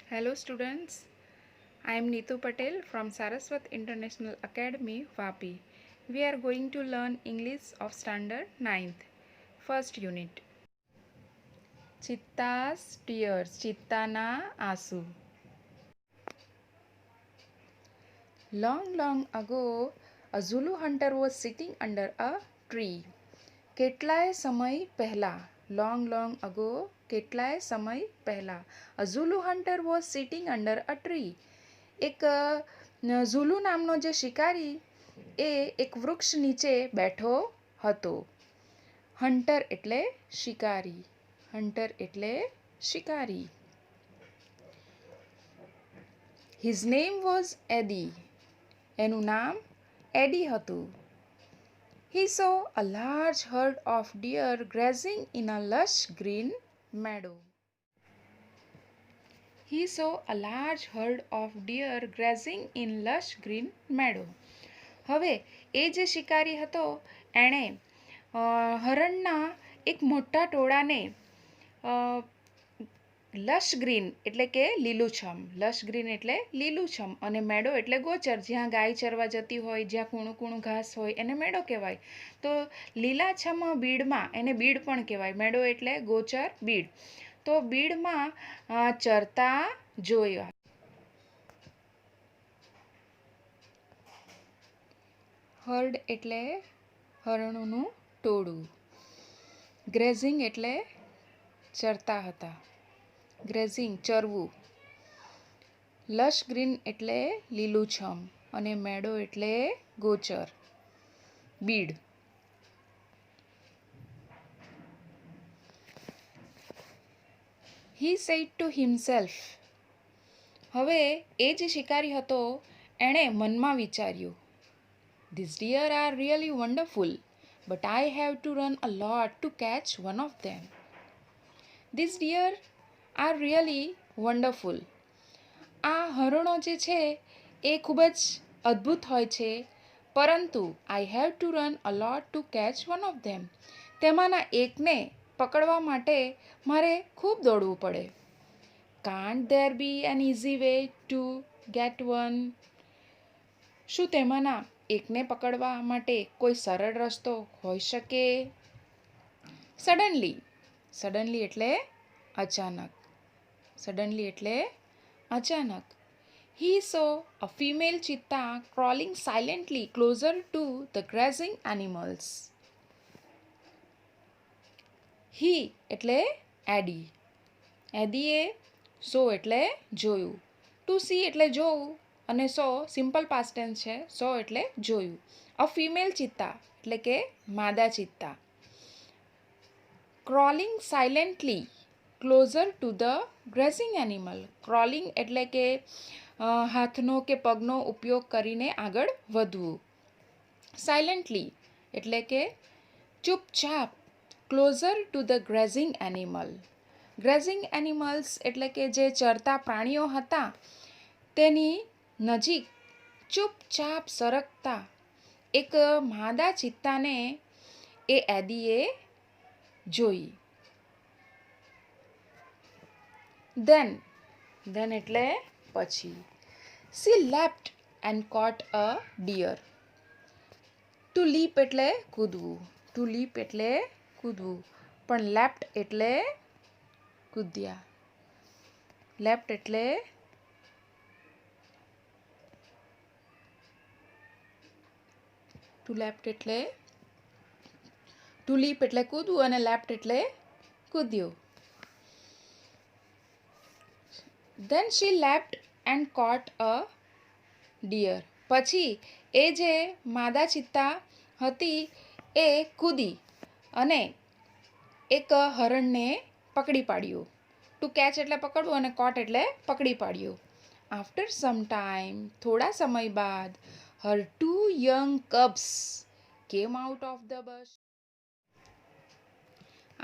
Hello students, I am Neetu Patel from Saraswat International Academy, Vapi. We are going to learn English of Standard 9th, first unit. Chitta's tears, Chittana Asu. Long ago, a Zulu hunter was sitting under a tree. કેટલાય સમય પહેલા long ago કેટલાય સમય પહેલા a Zulu hunter was sitting under a tree. એક ઝુલુ નામનો જે શિકારી એ એક વૃક્ષ નીચે બેઠો હતો. હન્ટર એટલે શિકારી. હન્ટર એટલે શિકારી. His name was Eddie. એનું નામ એડી હતું. He saw a large herd of deer grazing in a lush green meadow. He saw a large herd of deer grazing in lush green meadow. હવે એ જે શિકારી હતો એણે હરણના એક મોટા ટોળાને લશ ગ્રીન એટલે કે લીલુંછમ, લશ ગ્રીન એટલે લીલુંછમ અને મેડો એટલે ગોચર, જ્યાં ગાય ચરવા જતી હોય, જ્યાં કૂણું કૂણું ઘાસ હોય એને મેડો કહેવાય. તો લીલાછમ બીડમાં, એને બીડ પણ કહેવાય, મેડો એટલે ગોચર, બીડ. તો બીડમાં ચરતા જોયા. હર્ડ એટલે હરણોનું ટોળું. ગ્રેઝિંગ એટલે ચરતા હતા. ગ્રેઝિંગ ચરવું. લશ ગ્રીન એટલે લીલુંછમ અને મેડો એટલે ગોચર, Beed. He said to himself. હવે એ જે શિકારી હતો એણે મનમાં વિચાર્યું, These deer are really wonderful, but I have to run a lot to catch one of them. These deer are really wonderful. આ હરણો જે છે એ ખૂબ જ અદ્ભુત હોય છે, પરંતુ I have to run a lot to catch one of them. તેમાંના એકને પકડવા માટે મારે ખૂબ દોડવું પડે. Can't there be an easy way to get one? શું તેમાંના એકને પકડવા માટે કોઈ સરળ રસ્તો હોઈ શકે? સડનલી. સડનલી એટલે અચાનક. સડનલી એટલે અચાનક. He saw a female cheetah crawling silently closer to the grazing animals. He એટલે એડી. એડીએ સો એટલે જોયું. ટુ સી એટલે જોવું અને સો સિમ્પલ પાસ્ટ ટેન્સ છે, સો એટલે જોયું. અ ફિમેલ ચિત્તા એટલે કે માદા ચિત્તા. Crawling silently closer to the grazing animal. Crawling એટલે કે હાથનો કે પગનો ઉપયોગ કરીને આગળ વધવું. સાયલેન્ટલી એટલે કે ચૂપચાપ. Closure to the grazing animal. Grazing animals એટલે કે જે ચરતા પ્રાણીઓ હતા તેની નજીક ચૂપચાપ સરકતા એક માદા ચિત્તાને એ એડીએ જોઈ. Then એટલે પછી. She leapt and caught a deer. To leap એટલે કૂદવું. To leap એટલે કૂદવું, પણ leapt એટલે કૂદ્યા. leapt એટલે to leapt એટલે to leap એટલે કૂદવું અને leapt એટલે કૂદ્યો. Then she leapt and caught a deer. પછી એ જે માદા ચિત્તા હતી એ કૂદી અને એક હરણને પકડી પાડ્યું. ટુ કેચ એટલે પકડવું અને કોટ એટલે પકડી પાડ્યું. After some time, થોડા સમય બાદ, her two young cubs came out of the bush.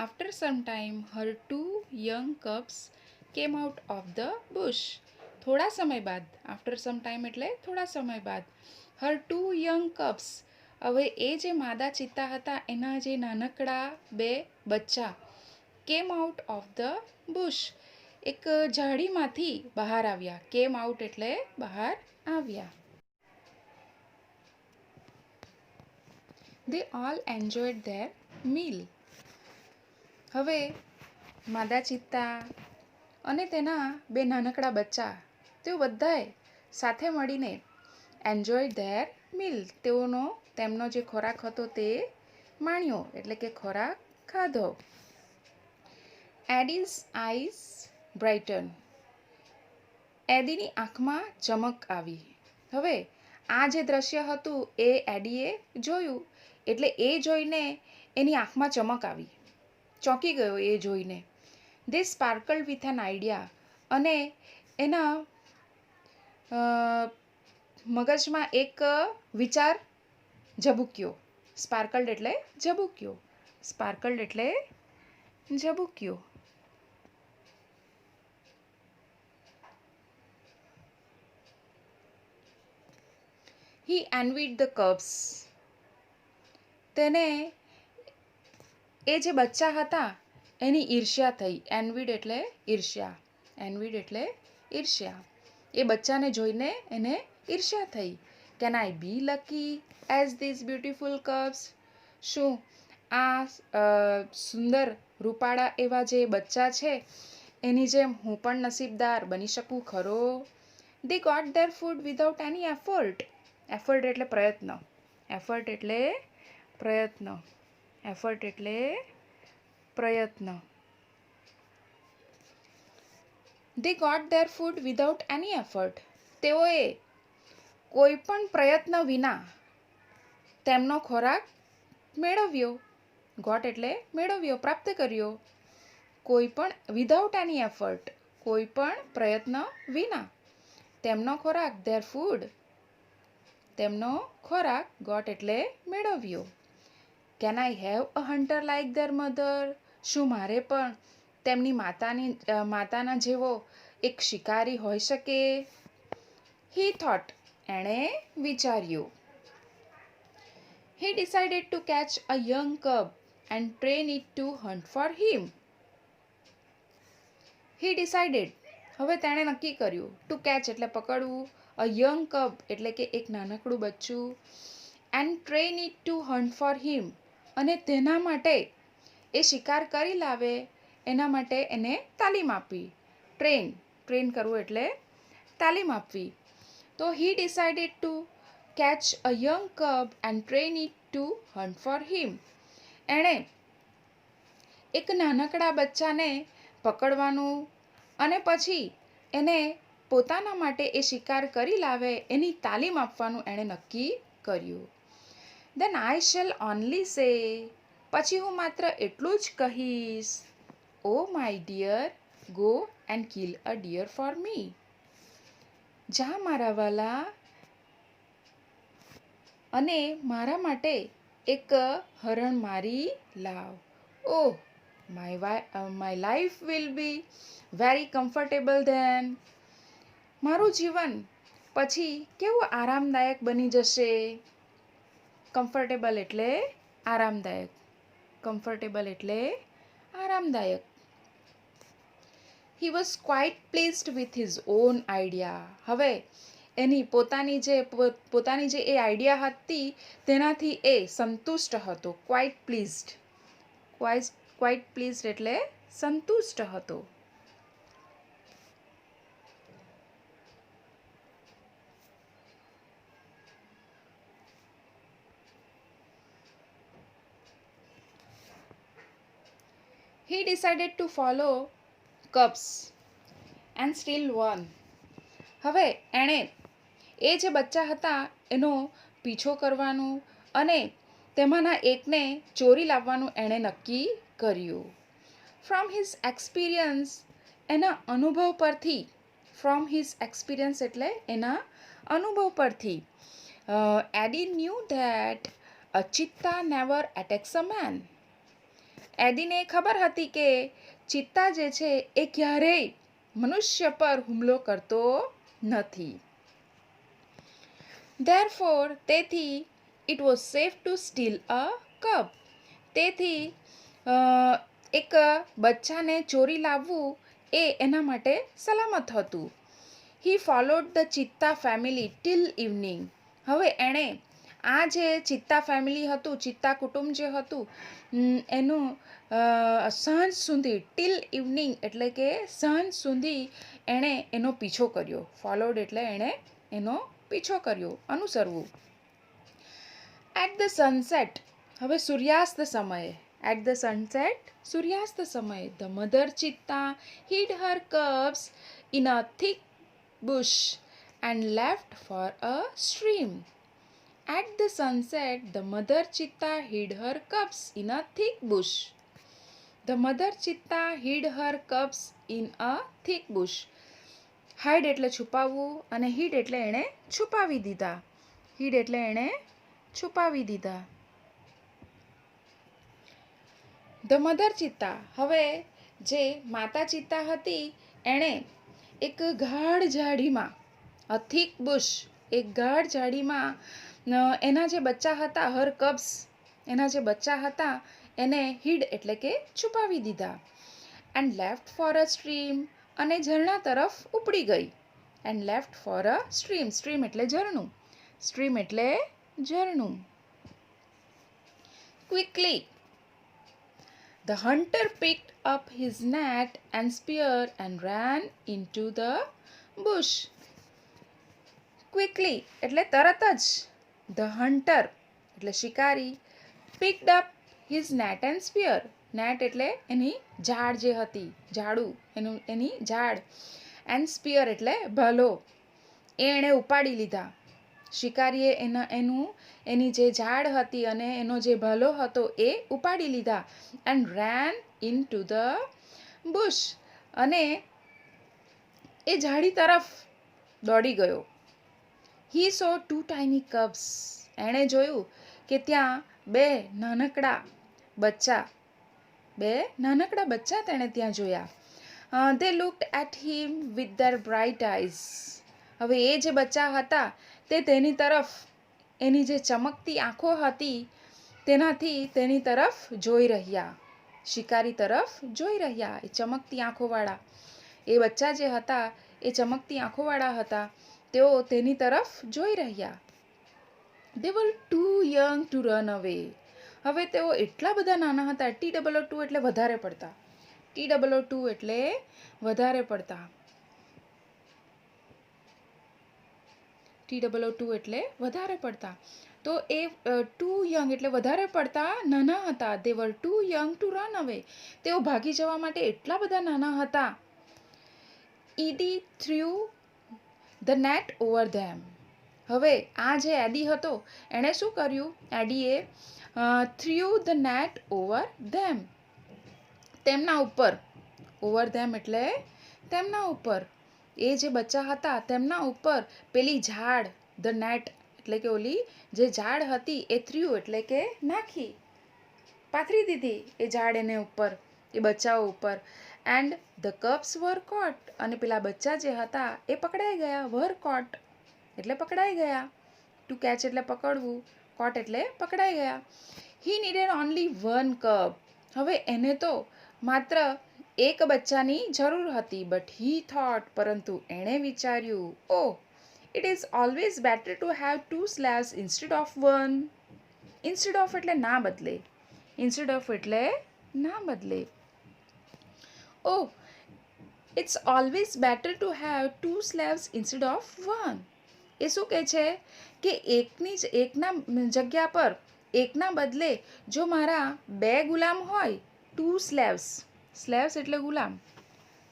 After some time, her two young cubs came out of the bush. થોડા સમય બાદ. After some time એટલે થોડા સમય બાદ. Her two young cubs. હવે એ જે માદા ચિત્તા હતા એના જે નાનકડા બે બચ્ચા came out of the bush. એક ઝાડીમાંથી બહાર આવ્યા. કેમ આઉટ એટલે બહાર આવ્યા. They all enjoyed their meal. હવે માદા ચિત્તા અને તેના બે નાનકડા બચ્ચા તેઓ બધાએ સાથે મળીને એન્જોય ધેર મીલ તેમનો જે ખોરાક હતો તે માણ્યો એટલે કે ખોરાક ખાધો. એડીઝ આઈઝ બ્રાઇટન. એડીની આંખમાં ચમક આવી. હવે આ જે દ્રશ્ય હતું એ એડીએ જોયું એટલે એ જોઈને એની આંખમાં ચમક આવી, ચોંકી ગયો એ જોઈને. દે સ્પાર્કલ્ડ વિથ એન આઈડિયા. અને એના મગજમાં એક વિચાર ઝબૂક્યો. સ્પાર્કલ્ડ એટલે ઝબૂક્યો. સ્પાર્કલ્ડ એટલે ઝબૂક્યો. He envied the cubs. તેને એ જે બચ્ચા હતા એની ઈર્ષ્યા થઈ. એન્વિડ એટલે ઈર્ષ્યા. એન્વિડ એટલે ઈર્ષ્યા. એ બચ્ચાને જોઈને એને ઈર્ષ્યા થઈ. Can I be lucky as this beautiful cubs. શું આ સુંદર રૂપાળા એવા જે બચ્ચા છે એની જેમ હું પણ નસીબદાર બની શકું ખરો? They got their food without any effort. Effort એટલે પ્રયત્ન. એફર્ટ એટલે પ્રયત્ન. એફર્ટ એટલે પ્રયત્ન. They got their food without any effort. તેઓએ કોઈ પણ પ્રયત્ન વિના તેમનો ખોરાક મેળવ્યો. ગોટ એટલે મેળવ્યો, પ્રાપ્ત કર્યો. કોઈ પણ વિધાઉટ એની એફર્ટ, કોઈ પણ પ્રયત્ન વિના તેમનો ખોરાક ધેર ફૂડ, તેમનો ખોરાક ગોટ એટલે મેળવ્યો. Can I have a hunter like their mother. શું મારે પણ તેમની માતાના જેવો એક શિકારી હોઈ શકે? He thought. એણે વિચાર્યું. He decided to catch a young cub and train it to hunt for him. He decided. હવે તેણે નક્કી કર્યું. To catch એટલે પકડવું. A young cub એટલે કે એક નાનકડું બચ્ચું. And train it to hunt for him. અને તેના માટે એ શિકાર કરી લાવે એના માટે એને તાલીમ આપવી. ટ્રેન કરવું એટલે તાલીમ આપવી. તો he decided to catch a young cub and train it to hunt for him. એણે એક નાનકડા બચ્ચાને પકડવાનું અને પછી એને પોતાના માટે એ શિકાર કરી લાવે એની તાલીમ આપવાનું એણે નક્કી કર્યું. Then I shall only say. પછી હું માત્ર એટલું જ કહીશ. Oh my dear, go and kill a deer for me. જા મારા વાલા અને મારા માટે એક હરણ મારી લાવ. ઓહ, my life will be very comfortable then. મારું જીવન પછી કેવું આરામદાયક બની જશે. કમ્ફર્ટેબલ એટલે આરામદાયક. કમ્ફર્ટેબલ એટલે આરામદાયક. He was quite pleased with his own idea. હવે એની પોતાની જે એ આઈડિયા હતી તેનાથી એ સંતુષ્ટ હતો. ક્વાઇટ પ્લીઝડ એટલે સંતુષ્ટ હતો. He decided to follow cubs and steal one. હવે એણે એ જે બચ્ચા હતા એનો પીછો કરવાનું અને તેમાંના એકને ચોરી લાવવાનું એણે નક્કી કર્યું. From his experience. એના અનુભવ પરથી. ફ્રોમ હિઝ એક્સપિરિયન્સ એટલે એના અનુભવ પરથી. એડી new that a cheetah never attacks a man. એડીને ખબર હતી કે ચિત્તા જે છે એ ક્યારેય મનુષ્ય પર હુમલો કરતો નથી. Therefore, તેથી it was safe to steal a cub. તેથી એક બચ્ચાને ચોરી લાવવું એ એના માટે સલામત હતું. He followed the cheetah family till evening. હવે એણે આ જે ચિત્તા ફેમિલી હતું, ચિત્તા કુટુંબ જે હતું એનું સાંજ સુધી, ટિલ ઇવનિંગ એટલે કે સાંજ સુધી એણે એનો પીછો કર્યો. ફોલોડ એટલે એણે એનો પીછો કર્યો, અનુસરવું. એટ ધ સનસેટ, હવે સૂર્યાસ્ત સમયે, એટ ધ સનસેટ સૂર્યાસ્ત સમયે, the mother cheetah hid her cubs in a thick bush and left for a stream. At the sunset, the mother cheetah hid her cubs in a thick bush. The mother cheetah hid her cubs in a thick bush. Hide એટલે છુપાવવું અને hid એટલે એણે છુપાવી દીધા. hid એટલે એણે છુપાવી દીધા. ધ મધર ચિત્તા, હવે જે માતા ચિત્તા હતી એણે એક ગાઢ ઝાડીમાં, અ થીક બુશ, એક ગાઢ ઝાડીમાં એના જે બચ્ચા હતા, હર કબ્સ, એના જે બચ્ચા હતા એને હિડ એટલે કે છુપાવી દીધા. And left for a stream, અને ઝરણા તરફ ઉપડી ગઈ. And left for a stream, stream એટલે ઝરણું, સ્ટ્રીમ એટલે ઝરણું. Quickly, the hunter picked up his net and spear and ran into the bush. Quickly એટલે તરત જ. The hunter એટલે શિકારી. picked up his net and spear. net એટલે એની ઝાડ જે હતી, ઝાડુ, એની ઝાડ. and spear એટલે ભાલો. એ એણે ઉપાડી લીધા. શિકારીએ એની જે ઝાડ હતી અને એનો જે ભાલો હતો એ ઉપાડી લીધા. And rain in to the bush, અને એ ઝાડી તરફ દોડી ગયો. હી સો 2 tiny cubs, એણે જોયું કે ત્યાં બે નાનકડા બચ્ચા તેણે ત્યાં જોયા. they looked at him with their bright eyes. હવે એ જે બચ્ચા હતા તે તેની તરફ, એની જે ચમકતી આંખો હતી તેનાથી તેની તરફ જોઈ રહ્યા, શિકારી તરફ જોઈ રહ્યા. એ ચમકતી આંખોવાળા એ બચ્ચા જે હતા એ ચમકતી આંખોવાળા હતા, તેઓ તેની તરફ જોઈ રહ્યા. they were too young to run away. હવે તેઓ એટલા બધા નાના હતા. TOO એટલે વધારે પડતા, TOO એટલે વધારે પડતા, TOO એટલે વધારે પડતા. તો એ too young એટલે વધારે પડતા નાના હતા. they were too young to run away. તેઓ ભાગી જવા માટે એટલા બધા નાના હતા. Eddie threw the net over them. હવે આ જે એડી હતો એણે શું કર્યું? ADA threw the net over them, તેમના ઉપર. over them એટલે તેમના ઉપર. એ જે બચ્ચા હતા તેમના ઉપર પેલી ઝાડ, ધ નેટ એટલે કે ઓલી જે ઝાડ હતી એ થ્રુ એટલે કે નાખી, પાથરી દીધી એ ઝાડ એને ઉપર, એ બચ્ચાઓ ઉપર. એન્ડ ધ કપ્સ વર કોટ, અને પેલા બચ્ચા જે હતા એ પકડાઈ ગયા. વર કોટ એટલે પકડાઈ ગયા. ટુ કેચ એટલે પકડવું, કોટ એટલે પકડાઈ ગયા. હી નીડેડ ઓનલી 1 કપ. હવે એને તો માત્ર એક બચ્ચાની જરૂર હતી. બટ હી થોટ, પરંતુ એણે વિચાર્યું, oh it is always better to have 2 slaves instead of 1. Instead of એટલે ના બદલે, ઇન્સ્ટેડ ઓફ એટલે ના બદલે. Oh it's always better to have 2 slaves instead of 1. એ શું કહે છે કે એકના જગ્યા પર, એકના બદલે જો મારા 2 ગુલામ હોય, 2 slaves, સ્લેવ્સ એટલે ગુલામ,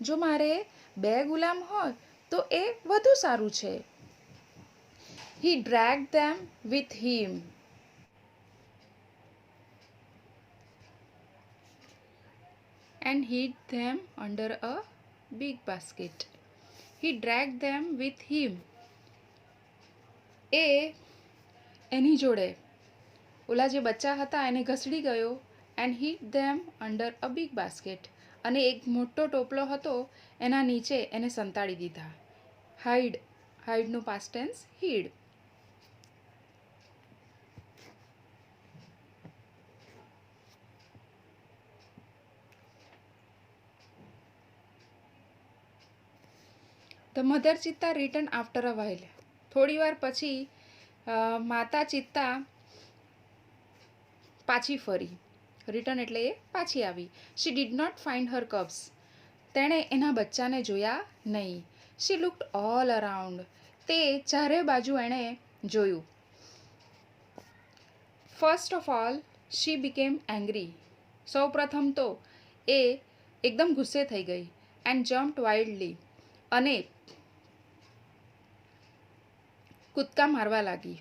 જો મારે 2 ગુલામ હોય તો એ વધુ સારું છે. He dragged them with him and hid them under a big basket. He dragged them with him. એ એની જોડે ઓલા જે બચ્ચા હતા એને ઘસડી ગયો. and hid them under a big basket, અને એક મોટો ટોપલો હતો એના નીચે એને સંતાડી દીધા. હાઈડ, હાઈડનું past tense hid. The mother cheetah return after a while. થોડી વાર પછી માતા ચિત્તા પાછી ફરી. રિટર્ન એટલે એ પાછી આવી. She did not find her cubs. તેણે એના બચ્ચાને જોયા નહીં. She looked all around. તે ચારે બાજુ એણે જોયું. First of all she became angry. સૌ પ્રથમ તો એ એકદમ ગુસ્સે થઈ ગઈ. And jumped wildly. અને કૂદકા મારવા લાગી.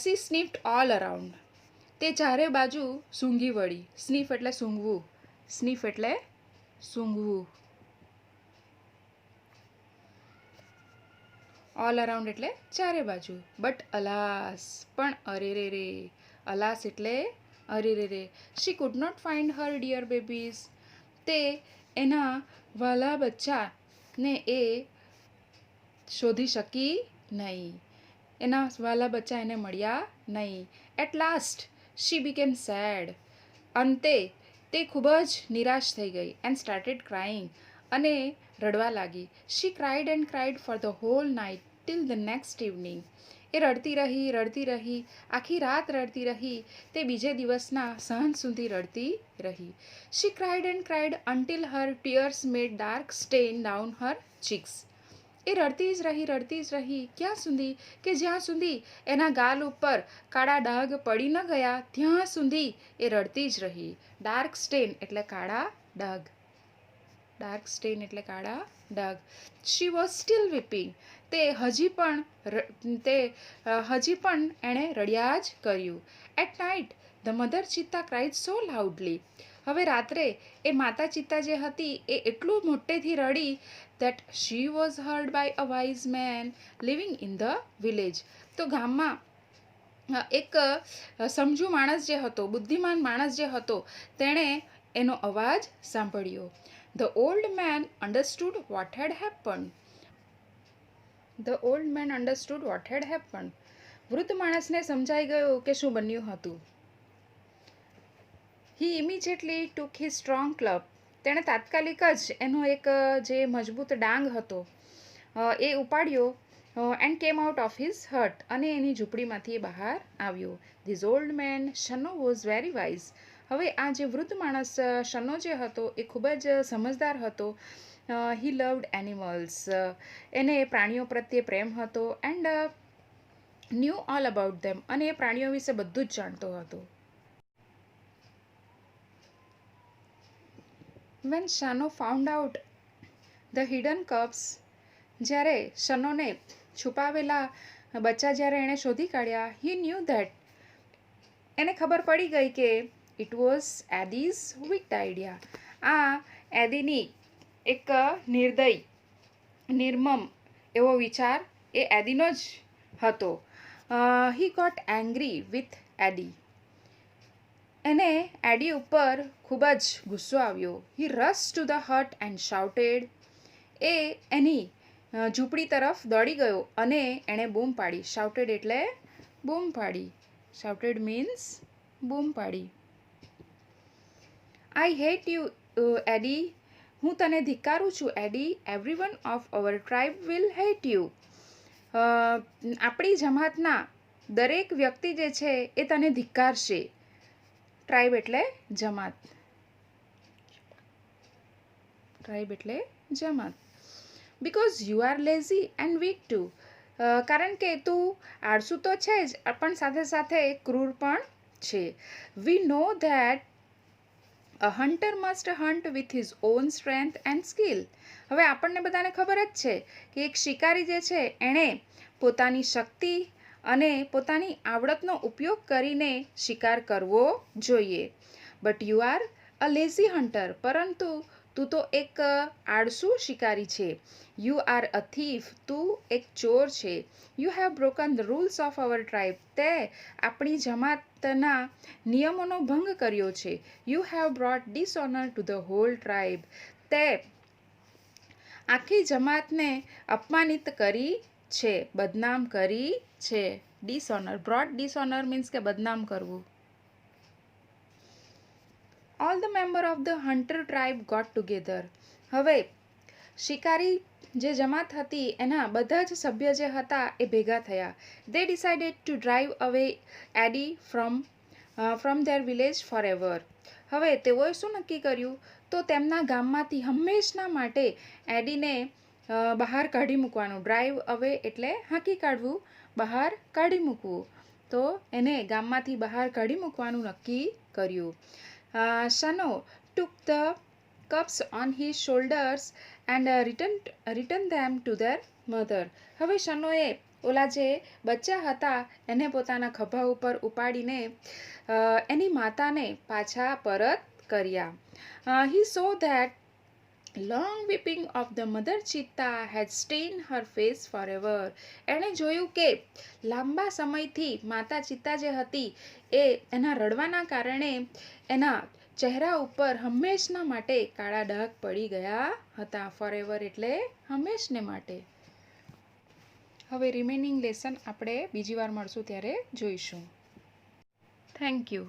She sniffed all around. તે ચારે બાજુ સૂંઘી વળી. સ્નીફ એટલે સૂંઘવું. સ્નીફ એટલે સૂંઘવું. ઓલ અરાઉન્ડ એટલે ચારે બાજુ. બટ અલાસ, પણ અરે રે રે. અલાસ એટલે અરે રે રે. She could not find her dear babies. તે એના વાલા બચ્ચાને એ શોધી શકી નહીં. એના વાલા બચ્ચા એને મળ્યા નહીં. At last she became sad. અંતે તે ખૂબ જ નિરાશ થઈ ગઈ. And started crying. અને રડવા લાગી. She cried and cried for the whole night till the next evening. એ રડતી રહી. આખી રાત રડતી રહી. તે બીજે દિવસના સાંજ સુધી રડતી રહી. She cried and cried until her tears made dark stain down her cheeks. એ રડતી જ રહી. ક્યાં સુધી? કે જ્યાં સુધી એના ગાલ ઉપર કાળા ડાઘ પડી ન ગયા ત્યાં સુધી એ રડતી જ રહી. ડાર્ક સ્ટેન એટલે કાળા ડાઘ. ડાર્ક સ્ટેન એટલે કાળા ડાઘ. She was still weeping. તે હજી પણ એણે રડ્યા જ કર્યું. At night the mother cheetah cried so loudly. હવે રાત્રે એ માતા ચિત્તા જે હતી એ એટલું મોટેથી રડી that she was heard by a wise man living in the village. તો ગામમાં એક સમજુ માણસ જે હતો, બુદ્ધિમાન માણસ જે હતો, તેણે એનો અવાજ સાંભળ્યો. The old man understood what had happened. The old man understood what had happened. વૃદ્ધ માણસને સમજાઈ ગયું કે શું બન્યું હતું. He immediately took his strong club. તેણે તાત્કાલિક જ એનો એક જે મજબૂત ડાંગ હતો એ ઉપાડ્યો. And came out of his હટ. અને એની ઝૂંપડીમાંથી બહાર આવ્યો. This old man Shano was very wise. હવે આ જે વૃદ્ધ માણસ શનો જે હતો એ ખૂબ જ સમજદાર હતો. હી લવડ એનિમલ્સ. એને પ્રાણીઓ પ્રત્યે પ્રેમ હતો. એન્ડ ન્યૂ ઓલ અબાઉટ ધેમ. અને એ પ્રાણીઓ વિશે બધું જ જાણતો હતો. When Shano found out the hidden cubs, જ્યારે શનોને છુપાવેલા બચ્ચા જ્યારે એણે શોધી કાઢ્યા, he knew that. એને ખબર પડી ગઈ કે it was Eddie's wicked idea. આ એડીની એક નિર્દય, નિર્મમ એવો વિચાર એ એડીનો જ હતો. he got angry with Eddie. એને એડી ઉપર ખૂબ જ ગુસ્સો આવ્યો. He rush to the hut and shouted. એ એની ઝૂંપડી તરફ દોડી ગયો અને એણે બૂમ પાડી. શાઉટેડ એટલે બૂમ પાડી. શાઉટેડ મીન્સ બૂમ પાડી. I hate you Eddie. હું તને ધિક્કારું છું Eddie. Every one of our tribe will hate you. આપણી જમાતના દરેક વ્યક્તિ જે છે એ તને ધિક્કારશે. ટ્રાઇબ એટલે જમાત. ટ્રાઇબ એટલે જમાત. Because you are lazy and weak too. કારણ કે તું આળસુ તો છે જ પણ સાથે સાથે ક્રૂર પણ છે. We know that a hunter must hunt with his own strength and skill. હવે આપણને બધાને ખબર જ છે કે એક શિકારી જે છે એણે પોતાની શક્તિ અને પોતાની આવડતનો ઉપયોગ કરીને શિકાર કરવો જોઈએ. But you are a lazy hunter. પરંતુ તું તો એક આળસુ શિકારી છે. You are a thief. તું એક ચોર છે. You have broken the rules of our tribe. તે આપણી જમાતના નિયમોનો ભંગ કર્યો છે. You have brought dishonour to the whole tribe. તે આખી જમાતને અપમાનિત કરી છે, બદનામ કરી છે. ડિસઓનર, બ્રોટ ડિસઓનર મીન્સ કે બદનામ કરવું. All the member of the hunter tribe got together. હવે શિકારી જે જમાત હતી એના બધા જ સભ્ય જે હતા એ ભેગા થયા. દે decided to drive away Eddie from their village forever. હવે તેઓએ શું નક્કી કર્યું? તો તેમના ગામમાંથી હંમેશના માટે એડીને બહાર કાઢી મૂકવાનું. ડ્રાઈવ અવે એટલે હાંકી કાઢવું, બહાર કાઢી મૂકવું. તો એને ગામમાંથી બહાર કાઢી મૂકવાનું નક્કી કર્યું. શનો took the cups on his shoulders and returned them to their mother. હવે શનોએ ઓલા જે બચ્ચા હતા એને પોતાના ખભા ઉપર ઉપાડીને એની માતાને પાછા પરત કર્યા. He saw that long weeping of the mother cheetah had stained her face forever. એણે જોયું કે લાંબા સમયથી માતા ચિત્તા જે હતી એ એના રડવાના કારણે એના ચહેરા ઉપર હંમેશના માટે કાળા ડાઘ પડી ગયા હતા. ફોરએવર એટલે હંમેશને માટે. હવે રિમેનિંગ લેસન આપણે બીજી વાર મળશું ત્યારે જોઈશું. Thank you.